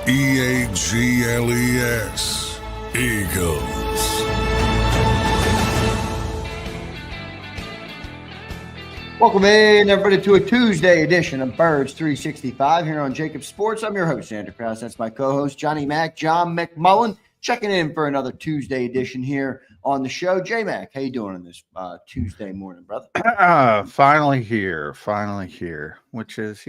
EAGLES, Eagles. Welcome in, everybody, to a Tuesday edition of Birds 365 here on JAKIB Sports. I'm your host, Zander Krause. That's my co-host, Johnny Mac, John McMullen, checking in for another Tuesday edition here on the show. JMac, how you doing on this Tuesday morning, brother? Finally here, which is,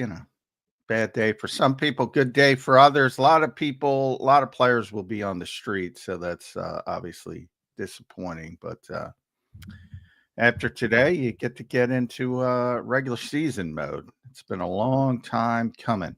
bad day for some people, good day for others. A lot of players will be on the street, so that's obviously disappointing. But after today, you get into regular season mode. It's been a long time coming.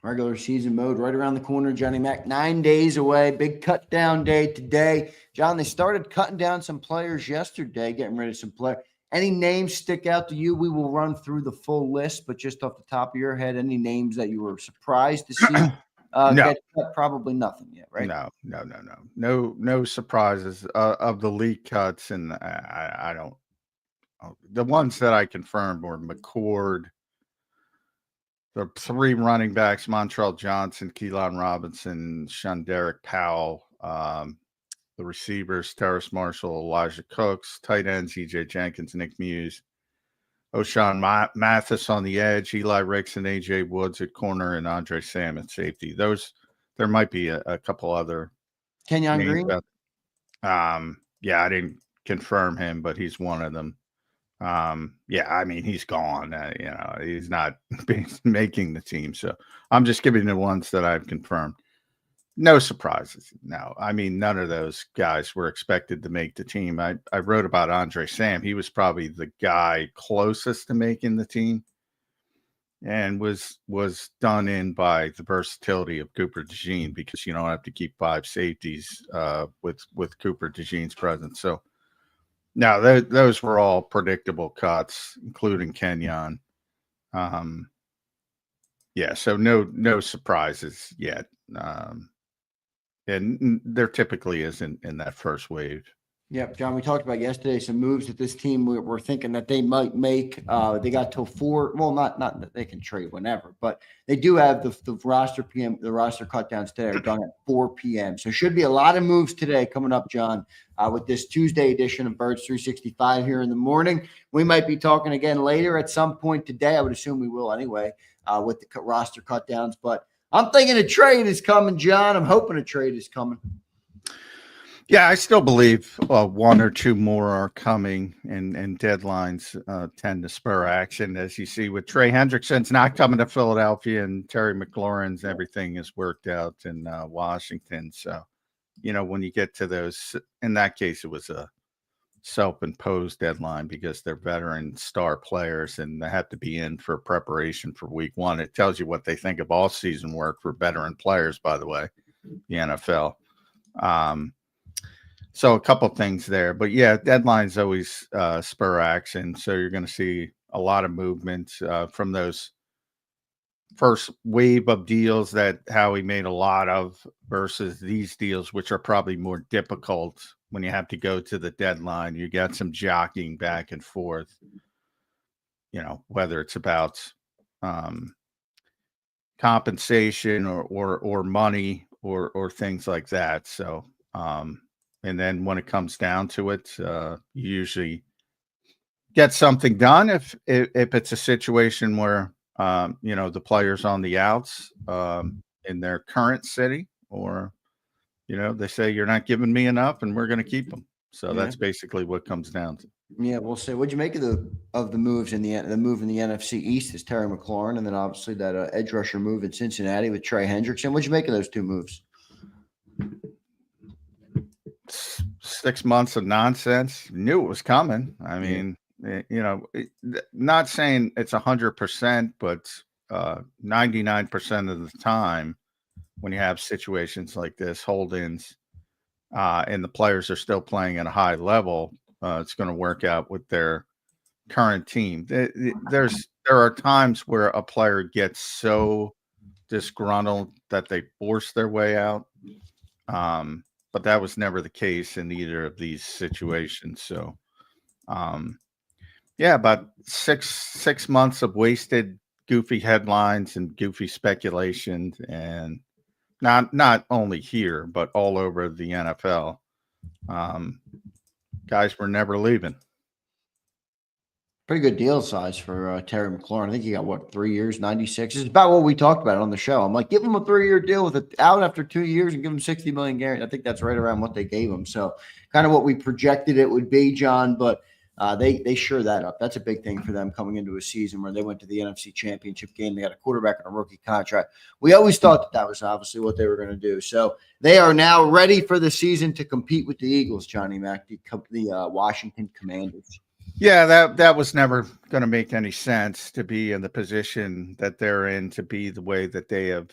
Regular season mode right around the corner, Johnny Mac. 9 days away. Big cut down day today. John, they started cutting down some players yesterday, getting rid of some players. Any names stick out to you? We will run through the full list, but just off the top of your head, any names that you were surprised to see No. get cut? Probably nothing yet, right? No surprises of the league cuts, and I don't. The ones that I confirmed were McCord, the three running backs: Montrell Johnson, Keelan Robinson, Shonderick Powell. The receivers: Terrace Marshall, Elijah Cooks. Tight ends: E.J. Jenkins, Nick Muse, O'Shawn Mathis on the edge, Eli Ricks and A.J. Woods at corner, and Andre Sam at safety. There might be a couple other. Kenyon Green? Yeah, I didn't confirm him, but he's one of them. He's gone. He's not making the team. So I'm just giving the ones that I've confirmed. No surprises. No, none of those guys were expected to make the team. I wrote about Andre Sam. He was probably the guy closest to making the team, and was done in by the versatility of Cooper DeJean, because you don't have to keep five safeties with Cooper DeJean's presence. So now those were all predictable cuts, including Kenyon. So no surprises yet. And there typically isn't in that first wave. Yep, John, we talked about yesterday some moves that this team we're thinking that they might make. They got till 4. Well, not that they can trade whenever, but they do have the roster cut downs today are done at 4 p.m. So should be a lot of moves today coming up, John, with this Tuesday edition of Birds 365 here in the morning. We might be talking again later at some point today. I would assume we will anyway with the roster cut downs, but I'm thinking a trade is coming, John. I'm hoping a trade is coming. Yeah, I still believe one or two more are coming, and deadlines tend to spur action. As you see with Trey Hendrickson's not coming to Philadelphia, and Terry McLaurin's everything is worked out in Washington. So, when you get to those, in that case, it was a self-imposed deadline because they're veteran star players and they have to be in for preparation for week one. It tells you what they think of all season work for veteran players, by the way, the NFL. So a couple things there, but yeah, deadlines always spur action. So you're going to see a lot of movement from those first wave of deals that Howie made a lot of versus these deals, which are probably more difficult when you have to go to the deadline. You got some jockeying back and forth, whether it's about compensation or money or things like that. So, and then when it comes down to it, you usually get something done if it's a situation where the player's on the outs in their current city, or they say you're not giving me enough and we're going to keep them. So that's basically what comes down to. Yeah, we'll say. What'd you make of the moves in the move in the NFC East is Terry McLaurin, and then obviously that edge rusher move in Cincinnati with Trey Hendrickson. What'd you make of those two moves? 6 months of nonsense. Knew it was coming. Not saying it's 100%, but 99% of the time when you have situations like this, hold-ins, and the players are still playing at a high level, it's going to work out with their current team. There are times where a player gets so disgruntled that they force their way out. But that was never the case in either of these situations. So, about six months of wasted goofy headlines and goofy speculations, and not only here but all over the NFL. Guys were never leaving. Pretty good deal size for Terry McLaurin. I think he got, what, 3 years, 96? It's about what we talked about on the show. I'm like, give him a 3-year deal with it out after 2 years and give him $60 million guarantee. I think that's right around what they gave him. So kind of what we projected it would be, John, but they sure that up. That's a big thing for them coming into a season where they went to the NFC Championship game. They got a quarterback on a rookie contract. We always thought that was obviously what they were going to do. So they are now ready for the season to compete with the Eagles, Johnny Mac, the Washington Commanders. Yeah, that was never going to make any sense, to be in the position that they're in, to be the way that they have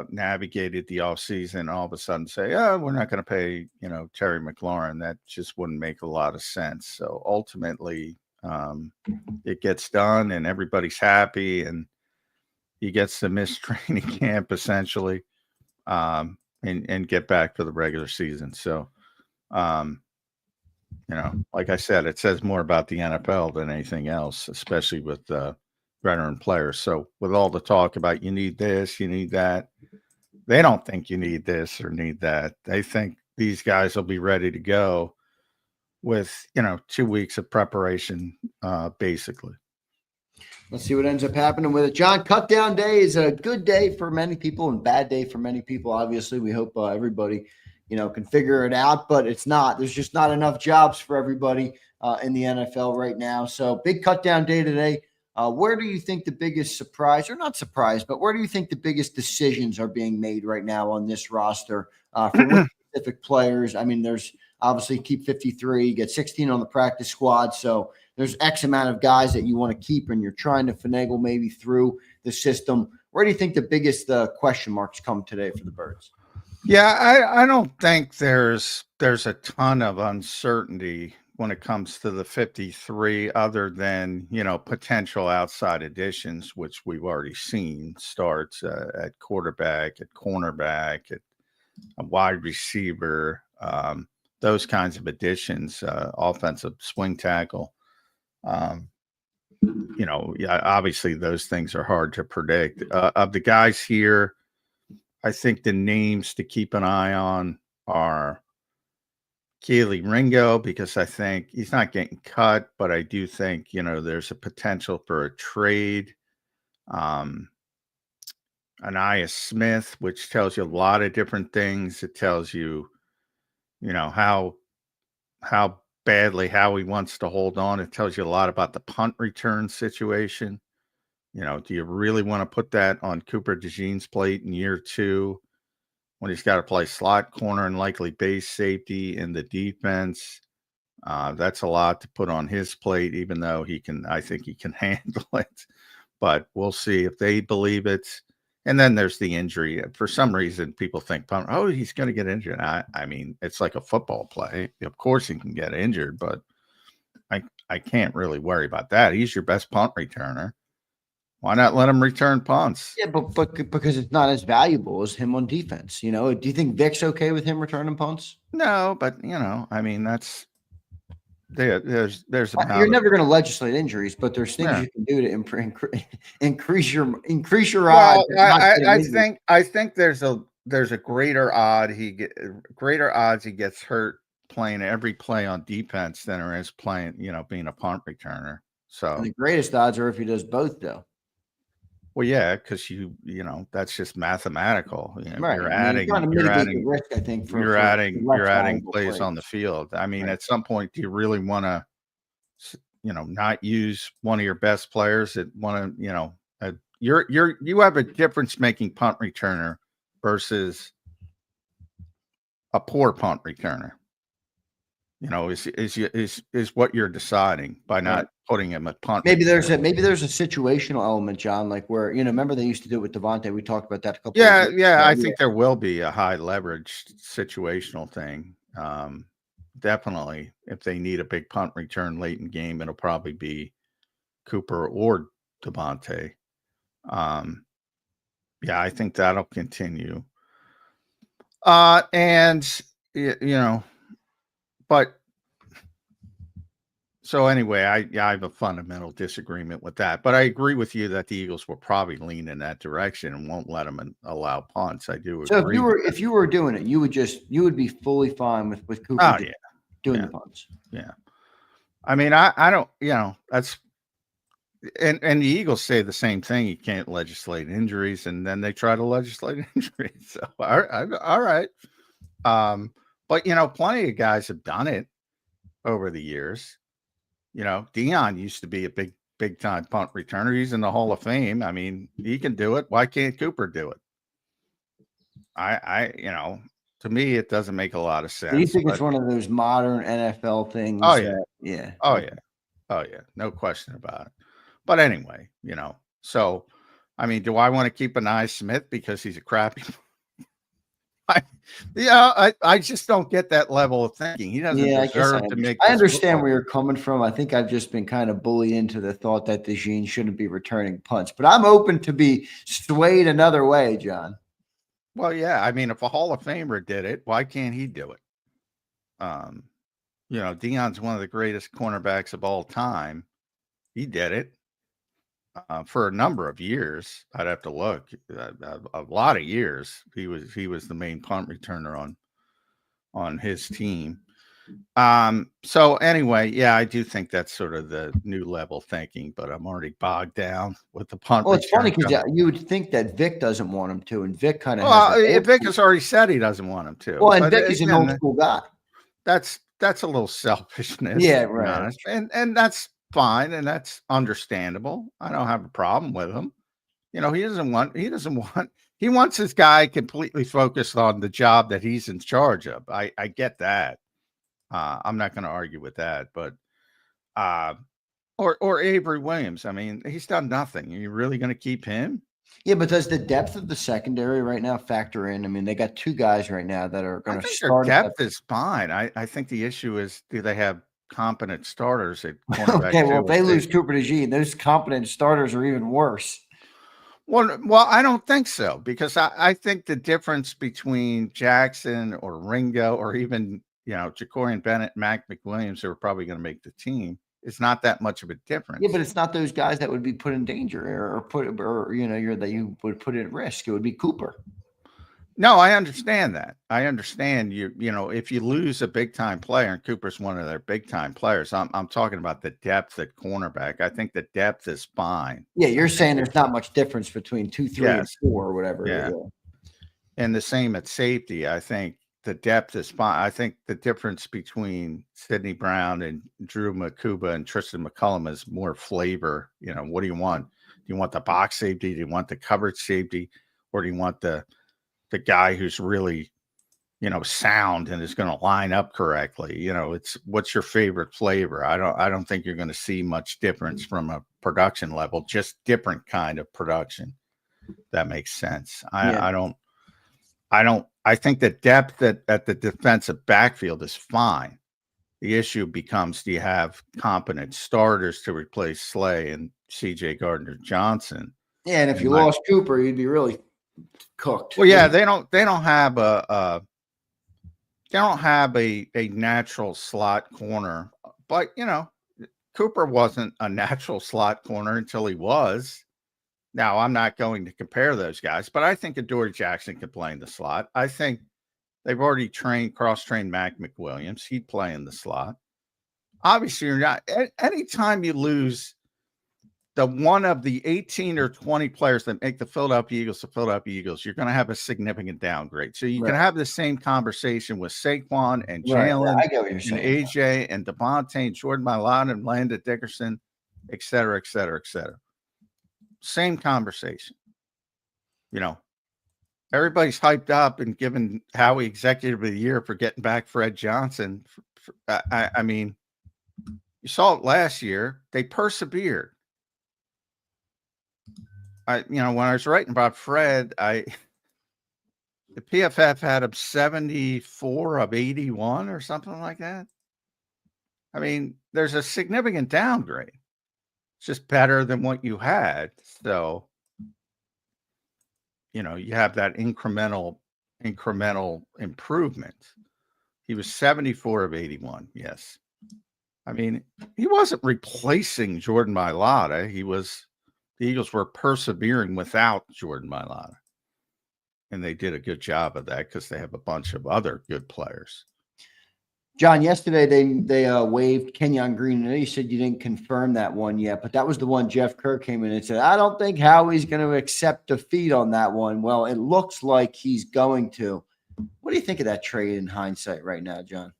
navigated the offseason, all of a sudden say, oh, we're not going to pay, Terry McLaurin. That just wouldn't make a lot of sense. So ultimately, it gets done and everybody's happy, and he gets to miss training camp essentially, and get back for the regular season. So, like I said, it says more about the NFL than anything else, especially with veteran players. So with all the talk about you need this, you need that, they don't think you need this or need that. They think these guys will be ready to go with, 2 weeks of preparation, basically. Let's see what ends up happening with it. John, cut down day is a good day for many people and bad day for many people. Obviously, we hope everybody can figure it out, but it's not. There's just not enough jobs for everybody in the NFL right now. So big cut down day today. Where do you think the biggest surprise, or not surprise, but where do you think the biggest decisions are being made right now on this roster for specific players? I mean, there's obviously keep 53, get 16 on the practice squad. So there's X amount of guys that you want to keep, and you're trying to finagle maybe through the system. Where do you think the biggest question marks come today for the Birds? Yeah, I don't think there's a ton of uncertainty when it comes to the 53, other than, potential outside additions, which we've already seen starts at quarterback, at cornerback, at a wide receiver, those kinds of additions, offensive swing tackle. Obviously those things are hard to predict. Of the guys here, I think the names to keep an eye on are Keely Ringo, because I think he's not getting cut, but I do think, there's a potential for a trade. Anais Smith, which tells you a lot of different things. It tells you, how badly Howie wants to hold on. It tells you a lot about the punt return situation. Do you really want to put that on Cooper DeJean's plate in year 2 when he's got to play slot corner and likely base safety in the defense? That's a lot to put on his plate, even though I think he can handle it. But we'll see if they believe it. And then there's the injury. For some reason, people think, oh, he's going to get injured. I mean, it's like a football play. Of course he can get injured, but I can't really worry about that. He's your best punt returner. Why not let him return punts? Yeah, but because it's not as valuable as him on defense. Do you think Vic's okay with him returning punts? No, but I mean, that's there's You're never going to legislate injuries, but there's things you can do to increase your odds. I think there's a greater odds he gets hurt playing every play on defense than there is playing, being a punt returner. So and the greatest odds are if he does both, though. Well, yeah, because that's just mathematical. Right. You're adding the risk, I think. You're adding plays on the field. I mean, At some point, do you really want to, not use one of your best players that want to, you have a difference making punt returner versus a poor punt returner. Is what you're deciding by not putting him at punt. Maybe there's a situational element, John, like where, remember they used to do it with Devontae. We talked about that a couple of years ago. I think there will be a high leverage situational thing. Definitely, if they need a big punt return late in game, it'll probably be Cooper or Devontae. I think that'll continue. But So anyway, I have a fundamental disagreement with that, but I agree with you that the Eagles will probably lean in that direction and won't let them allow punts. I do So agree with if you were doing it, you would be fully fine with Cooper Oh, just yeah. doing Yeah. the punts. Yeah. I mean, I don't, that's and the Eagles say the same thing. You can't legislate injuries, and then they try to legislate injuries. So all right. But plenty of guys have done it over the years. Dion used to be a big time punt returner. He's in the Hall of Fame. I mean, he can do it. Why can't Cooper do it? To me, it doesn't make a lot of Do you sense. think it's But one of those modern NFL things? oh yeah, Yeah. oh yeah, oh yeah, no question about it. But anyway, so I mean, do I want to keep an eye Smith because he's a crappy? I just don't get that level of thinking. He doesn't Yeah, I guess deserve to make I this understand football. where you're coming from. I think I've just been kind of bullied into the thought that DeJean shouldn't be returning punts, but I'm open to be swayed another way, John. Well, yeah, I mean, if a Hall of Famer did it, why can't he do it? Dion's one of the greatest cornerbacks of all time. He did it for a number of years. I'd have to look a lot of years. He was the main punt returner on his team. So anyway, yeah, I do think that's sort of the new level thinking, but I'm already bogged down with the punt Well, it's funny return. because you would think that Vic doesn't want him to, and Vic kind of has Well, that. Vic has already said he doesn't want him to. Well, and But Vic is an old again, school guy. that's a little selfishness, Yeah, to be right. honest, and that's fine, and that's understandable. I don't have a problem with him. He wants his guy completely focused on the job that he's in charge of. I get that. I'm not going to argue with that, but or Avery Williams. I mean, he's done nothing. Are you really going to keep him? Yeah, but does the depth of the secondary right now factor in? I mean, they got two guys right now that are I going to think their start. depth is fine. I think the issue is, do they have competent starters at cornerback? Okay, well, two if or they lose safety? Cooper DeJean, those competent starters are even worse. Well, I don't think so, because I think the difference between Jackson or Ringo or even, Jacorian Bennett, Mac McWilliams, who are probably going to make the team, is not that much of a difference. Yeah, but it's not those guys that would be put in danger that you would put at risk. It would be Cooper. No, I understand that. I understand if you lose a big time player, and Cooper's one of their big time players, I'm talking about the depth at cornerback. I think the depth is fine. Yeah, you're saying there's not much difference between 2, 3, and Yes. 4 or whatever. Yeah. Yeah. And the same at safety. I think the depth is fine. I think the difference between Sidney Brown and Drew Makuba and Tristan McCullum is more flavor. What do you want? Do you want the box safety? Do you want the coverage safety? Or do you want the guy who's really, sound and is going to line up correctly? It's what's your favorite flavor? I don't think you're going to see much difference from a production level, just different kind of production. That makes sense. I think the depth at the defensive backfield is fine. The issue becomes, do you have competent starters to replace Slay and CJ Gardner-Johnson? Yeah, and if you lost Cooper, you'd be really cooked. Well, yeah, they don't have a natural slot corner, but Cooper wasn't a natural slot corner until he was. Now, I'm not going to compare those guys, but I think Adoree Jackson could play in the slot. I think they've already cross-trained Mac McWilliams. He'd play in the slot. Obviously, you're not. Anytime you lose the one of the 18 or 20 players that make the Philadelphia Eagles, you're going to have a significant downgrade. So you can have the same conversation with Saquon and Jalen and AJ and Devontae and Jordan Mailata and Landon Dickerson, et cetera, et cetera, et cetera. Same conversation. Everybody's hyped up and given Howie Executive of the Year for getting back Fred Johnson. I mean, you saw it last year. They persevered. When I was writing about Fred, the PFF had him 74 of 81 or something like that. I mean, there's a significant downgrade. It's just better than what you had. So, you have that incremental improvement. He was 74 of 81. Yes. I mean, he wasn't replacing Jordan Mailata. The Eagles were persevering without Jordan Mailata. And they did a good job of that because they have a bunch of other good players. John, yesterday they waived Kenyon Green. I know you said you didn't confirm that one yet, but that was the one Jeff Kerr came in and said, I don't think Howie's going to accept defeat on that one. Well, it looks like he's going to. What do you think of that trade in hindsight right now, John?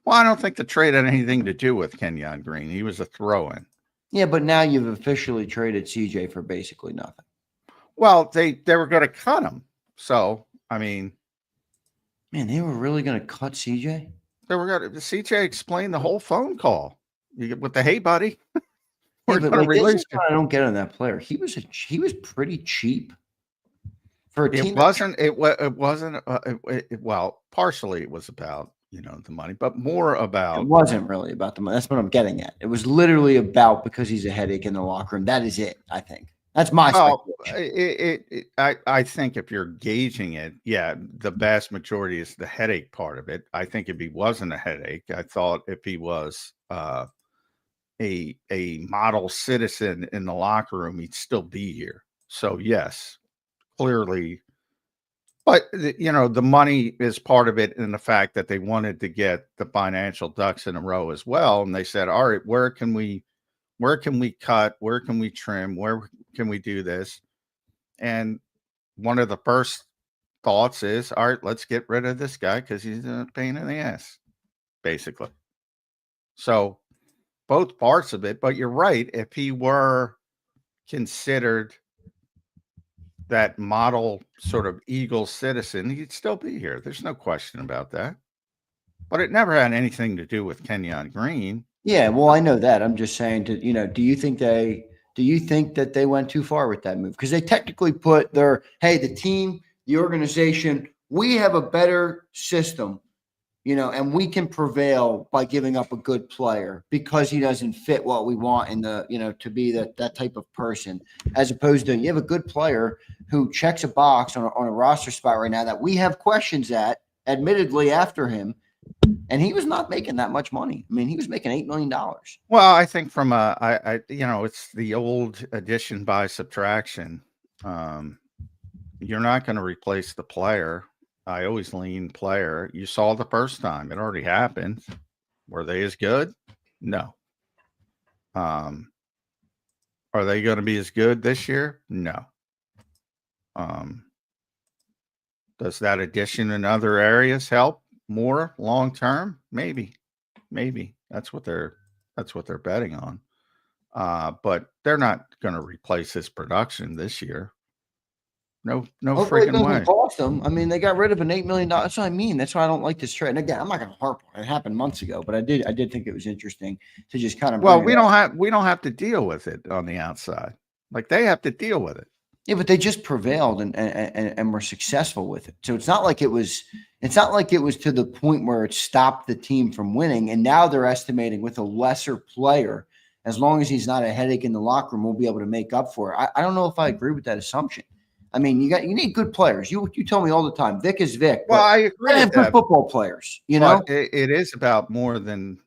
Well, I don't think the trade had anything to do with Kenyon Green. He was a throw-in. Yeah, but now you've officially traded CJ for basically nothing. Well, they were going to cut him. So, I mean. Man, they were really going to cut CJ? CJ explained the whole phone call with the hey buddy. We're going to release him. I don't get on that player. He was pretty cheap for a team. Well, partially it was about the money, but more about. It wasn't really about the money. That's what I'm getting at. It was literally about because he's a headache in the locker room. That is it. I think that's my speculation. I think if you're gauging it, yeah, the vast majority is the headache part of it. I think if he wasn't a headache, I thought if he was a model citizen in the locker room, he'd still be here. So yes, clearly. But the money is part of it, and the fact that they wanted to get the financial ducks in a row as well. And they said, all right, where can we cut? Where can we trim? Where can we do this? And one of the first thoughts is, all right, let's get rid of this guy because he's a pain in the ass, basically. So both parts of it, but you're right. If he were considered that model sort of Eagle citizen, he'd still be here. There's no question about that. But it never had anything to do with Kenyon Green. Yeah, well, I know that. I'm just saying do you think that they went too far with that move? Because they technically put the team, the organization, we have a better system, and we can prevail by giving up a good player because he doesn't fit what we want in the, to be that type of person, as opposed to you have a good player who checks a box on a roster spot right now that we have questions at, admittedly after him. And he was not making that much money. I mean, he was making $8 million. Well, I think from it's the old addition by subtraction. You're not going to replace the player. I always lean player. You saw the first time. It already happened. Were they as good? No. Are they going to be as good this year? No. Does that addition in other areas help more long term? Maybe. That's what they're betting on. But they're not going to replace his production this year. No freaking way. Cost them. I mean, they got rid of an $8 million. That's what I mean. That's why I don't like this trade. And again, I'm not going to harp on it. It happened months ago, but I did think it was interesting to just kind of. Well, we don't have to deal with it on the outside. Like they have to deal with it. Yeah, but they just prevailed and were successful with it. So it's not like it was to the point where it stopped the team from winning. And now they're estimating with a lesser player, as long as he's not a headache in the locker room, we'll be able to make up for it. I don't know if I agree with that assumption. I mean, you need good players. You tell me all the time, Vic is Vic. Well, I agree. Have good football players. It is about more than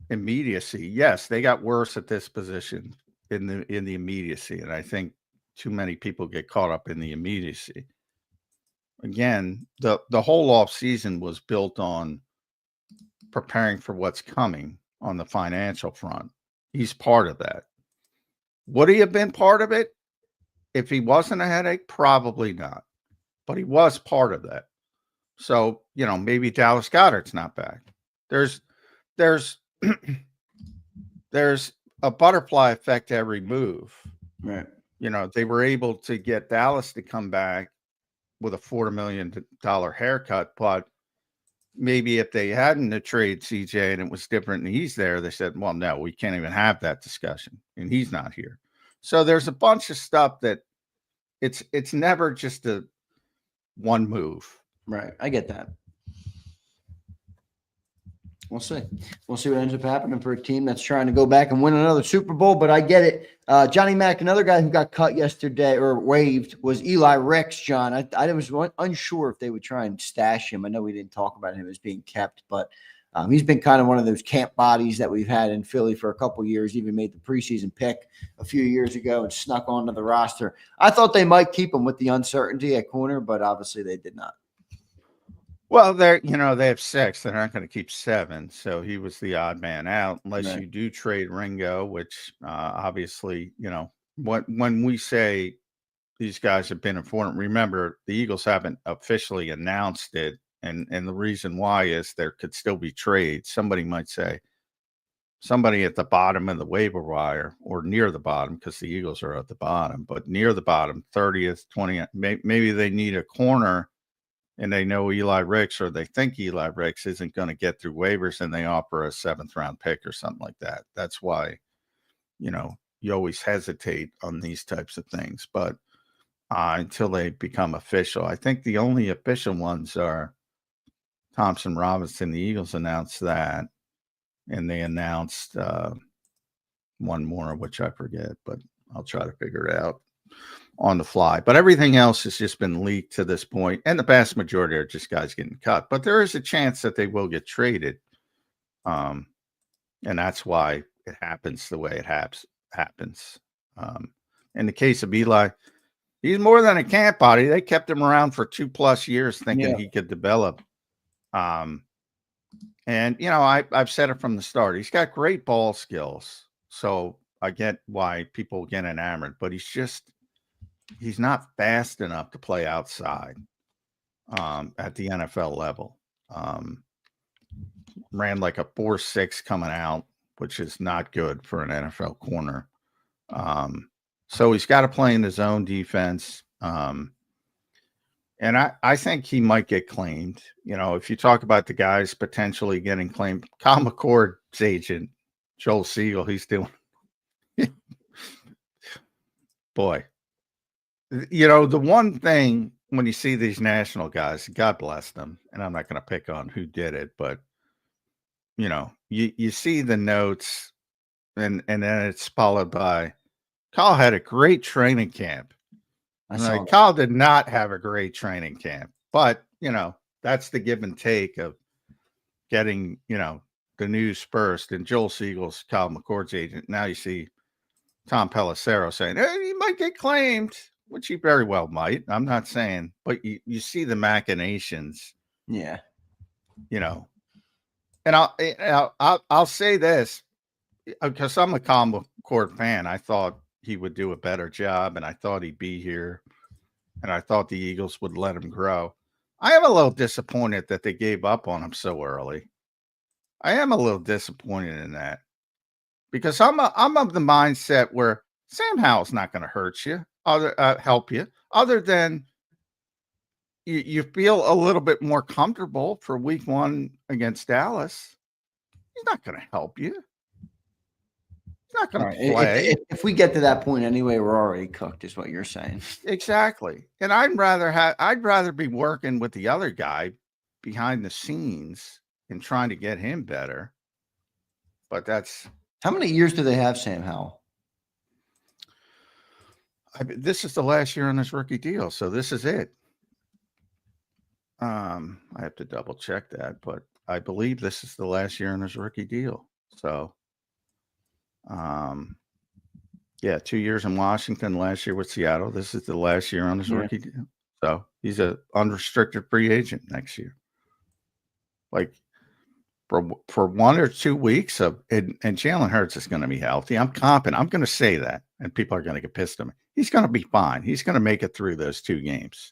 immediacy. Yes, they got worse at this position in the immediacy, and I think too many people get caught up in the immediacy. Again, the whole off season was built on preparing for what's coming on the financial front. He's part of that. Would he have been part of it if he wasn't a headache? Probably not. But he was part of that. So, maybe Dallas Goedert's not back. There's a butterfly effect to every move. Right. They were able to get Dallas to come back with a $4 million haircut, but maybe if they hadn't trade CJ and it was different and he's there, they said, well, no, we can't even have that discussion and he's not here. So there's a bunch of stuff that it's never just a one move. Right. I get that. We'll see. We'll see what ends up happening for a team that's trying to go back and win another Super Bowl, but I get it. Johnny Mac, another guy who got cut yesterday or waived was Eli Ricks, John. I was unsure if they would try and stash him. I know we didn't talk about him as being kept, but He's been kind of one of those camp bodies that we've had in Philly for a couple years, even made the preseason pick a few years ago and snuck onto the roster. I thought they might keep him with the uncertainty at corner, but obviously they did not. Well, they have 6. They're not going to keep 7. So he was the odd man out unless Right. you do trade Ringo, which obviously, when we say these guys have been important, remember the Eagles haven't officially announced it. And the reason why is there could still be trades. Somebody might say somebody at the bottom of the waiver wire or near the bottom, because the Eagles are at the bottom, but near the bottom, 30th, 20th, maybe they need a corner. And they know Eli Ricks, or they think Eli Ricks isn't going to get through waivers, and they offer a 7th round pick or something like that. That's why, you always hesitate on these types of things. But until they become official, I think the only official ones are Thompson Robinson. The Eagles announced that, and they announced one more, which I forget, but I'll try to figure it out on the fly. But everything else has just been leaked to this point, and the vast majority are just guys getting cut. But there is a chance that they will get traded, and that's why it happens the way it happens. In the case of Eli, he's more than a camp body. They kept him around for 2+ years, thinking he could develop. And I've said it from the start. He's got great ball skills, so I get why people get enamored. But he's not fast enough to play outside at the NFL level. Ran like a 4.6 coming out, which is not good for an NFL corner. So he's got to play in his own defense. And I think he might get claimed. If you talk about the guys potentially getting claimed, Kyle McCord's agent, Joel Siegel, he's doing boy. The one thing when you see these national guys, God bless them, and I'm not going to pick on who did it, but you see the notes, and then it's followed by Kyle had a great training camp. Kyle did not have a great training camp, but that's the give and take of getting the news first. And Joel Siegel's Kyle McCord's agent. Now you see Tom Pelissero saying, hey, he might get claimed, which he very well might. I'm not saying, but you see the machinations. Yeah. And I'll say this, because I'm a Kyle McCord fan. I thought he would do a better job, and I thought he'd be here, and I thought the Eagles would let him grow. I am a little disappointed that they gave up on him so early. I am a little disappointed in that, because I'm of the mindset where Sam Howell's not going to hurt you, help you, other than you feel a little bit more comfortable for week 1 against Dallas. He's not going to help you. He's not going to play. If we get to that point anyway, we're already cooked, is what you're saying. Exactly. And I'd rather be working with the other guy behind the scenes and trying to get him better. But that's how many years do they have, Sam Howell? This is the last year on his rookie deal, so this is it. I have to double check that, but I believe this is the last year on his rookie deal. So, 2 years in Washington, last year with Seattle. This is the last year on his rookie deal. So he's an unrestricted free agent next year. Like for 1 or 2 weeks and Jalen Hurts is going to be healthy. I'm confident. I'm going to say that, and people are going to get pissed at me. He's going to be fine. He's going to make it through those 2 games.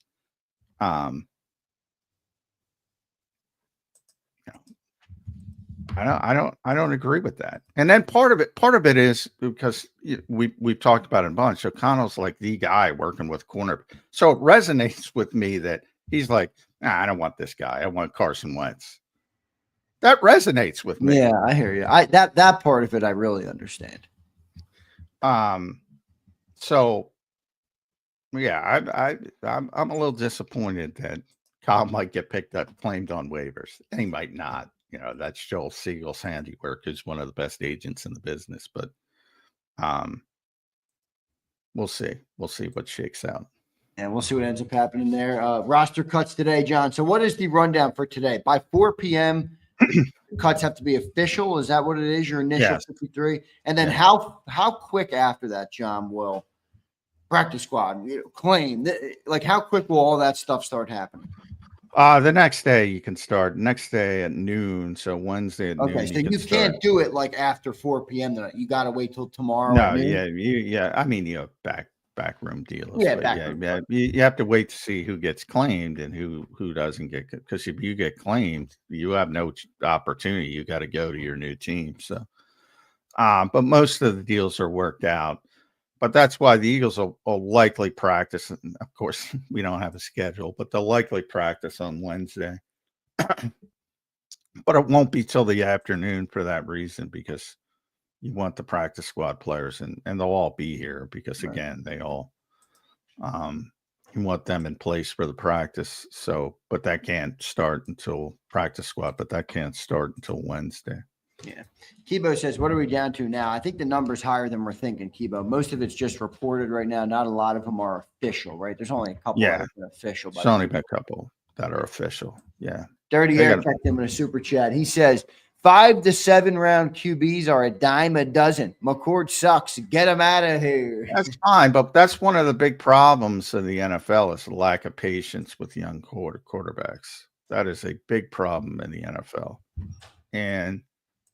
I don't agree with that. And then part of it is because we've talked about it a bunch. O'Connell's like the guy working with corner. So it resonates with me that he's like, I don't want this guy. I want Carson Wentz. That resonates with me. Yeah, I hear you. That part of it I really understand. So yeah, I'm a little disappointed that Kyle might get picked up, claimed on waivers. And he might not. That's Joel Siegel's handiwork. He's one of the best agents in the business, but we'll see. We'll see what shakes out. And we'll see what ends up happening there. Roster cuts today, John. So what is the rundown for today? By 4 p.m., cuts have to be official? Is that what it is? Your initial Yes. 53? And then how quick after that, John, will practice squad claim? Like, how quick will all that stuff start happening? The next day you can start. Next day at noon. So Wednesday at noon. Okay, so you can't do it like after 4 p.m. tonight. You got to wait till tomorrow. No, yeah. I mean, backroom deals. Yeah, you have to wait to see who gets claimed and who doesn't get, because if you get claimed, you have no opportunity. You got to go to your new team. So, but most of the deals are worked out. But that's why the Eagles will likely practice. And of course, we don't have a schedule, but they'll likely practice on Wednesday. But it won't be till the afternoon for that reason, because you want the practice squad players, and they'll all be here because, again, they all you want them in place for the practice. So, but that can't start until practice squad, but that can't start until Wednesday. Yeah. Kibo says, what are we down to now? I think the number's higher than we're thinking, Kibo. Most of it's just reported right now. Not a lot of them are official, right? There's only a couple that are official. There's only been a couple that are official. Yeah. Dirty Air checked him in a super chat. He says 5 to 7 round QBs are a dime a dozen. McCord sucks. Get him out of here. That's fine, but that's one of the big problems of the NFL is the lack of patience with young quarterbacks. That is a big problem in the NFL. And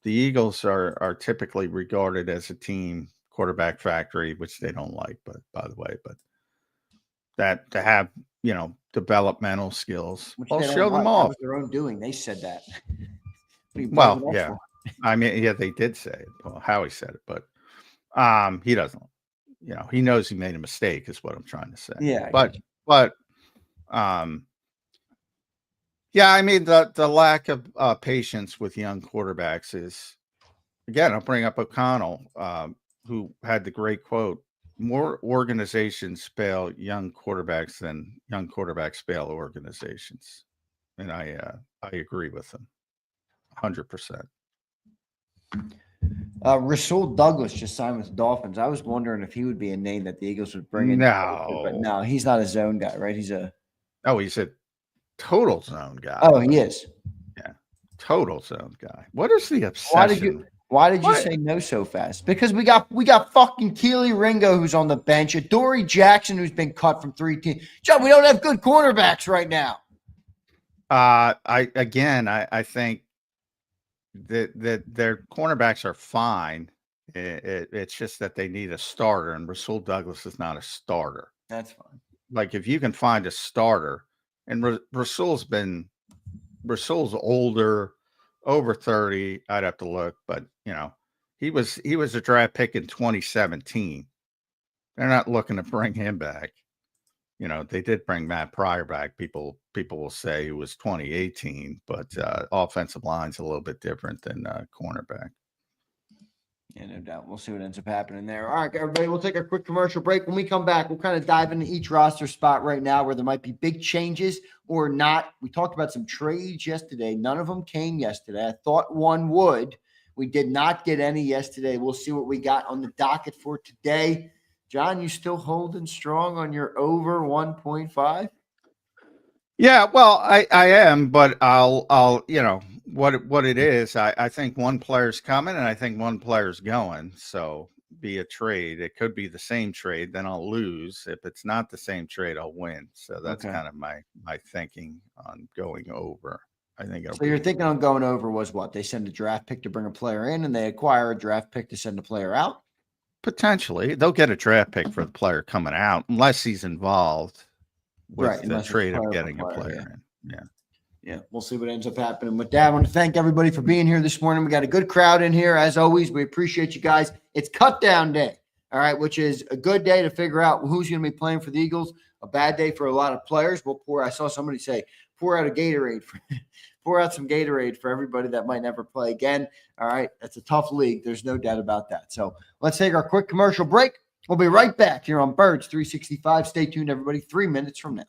the Eagles are typically regarded as a team quarterback factory, which they don't like, but by the way, but that to have, developmental skills, I'll show them off. That was their own doing. They said that. Well, yeah. I mean, yeah, they did say it. Well, Howie said it, but he doesn't, he knows he made a mistake is what I'm trying to say. Yeah. But yeah, I mean, the lack of patience with young quarterbacks is, again, I'll bring up O'Connell, who had the great quote, more organizations fail young quarterbacks than young quarterbacks fail organizations. And I agree with him 100%. Rasul Douglas just signed with the Dolphins. I was wondering if he would be a name that the Eagles would bring in. No. But no, he's not a zone guy, right? He's a total zone guy. Oh, he is. Yeah. Total zone guy. What is the obsession? Why did you say no so fast? Because we got fucking Keely Ringo who's on the bench, Adoree Jackson who's been cut from 3 teams. John, we don't have good cornerbacks right now. I think that their cornerbacks are fine. It's just that they need a starter, and Rasul Douglas is not a starter. That's fine. Like, if you can find a starter, and Rasul's older, over 30. I'd have to look, but he was a draft pick in 2017. They're not looking to bring him back. They did bring Matt Pryor back. People will say it was 2018, but offensive line's a little bit different than cornerback. Yeah, no doubt. We'll see what ends up happening there. All right, everybody, we'll take a quick commercial break. When we come back, we'll kind of dive into each roster spot right now where there might be big changes or not. We talked about some trades yesterday. None of them came yesterday. I thought one would. We did not get any yesterday. We'll see what we got on the docket for today. John, you still holding strong on your over 1.5? Yeah, well, I am, but I'll what it is. I think one player's coming and I think one player's going. So be a trade. It could be the same trade, then I'll lose. If it's not the same trade, I'll win. So that's kind of my thinking on going over. I think so. You're thinking on going over was what? They send a draft pick to bring a player in, and they acquire a draft pick to send a player out. Potentially, they'll get a draft pick for the player coming out, unless he's involved with the trade of getting a player in. Yeah. We'll see what ends up happening with that. I want to thank everybody for being here this morning. We got a good crowd in here as always. We appreciate you guys. It's cut down day, all right, which is a good day to figure out who's going to be playing for the Eagles. A bad day for a lot of players. I saw somebody say, pour out some Gatorade for everybody that might never play again. All right. That's a tough league. There's no doubt about that. So let's take our quick commercial break. We'll be right back here on Birds 365. Stay tuned, everybody. 3 minutes from now.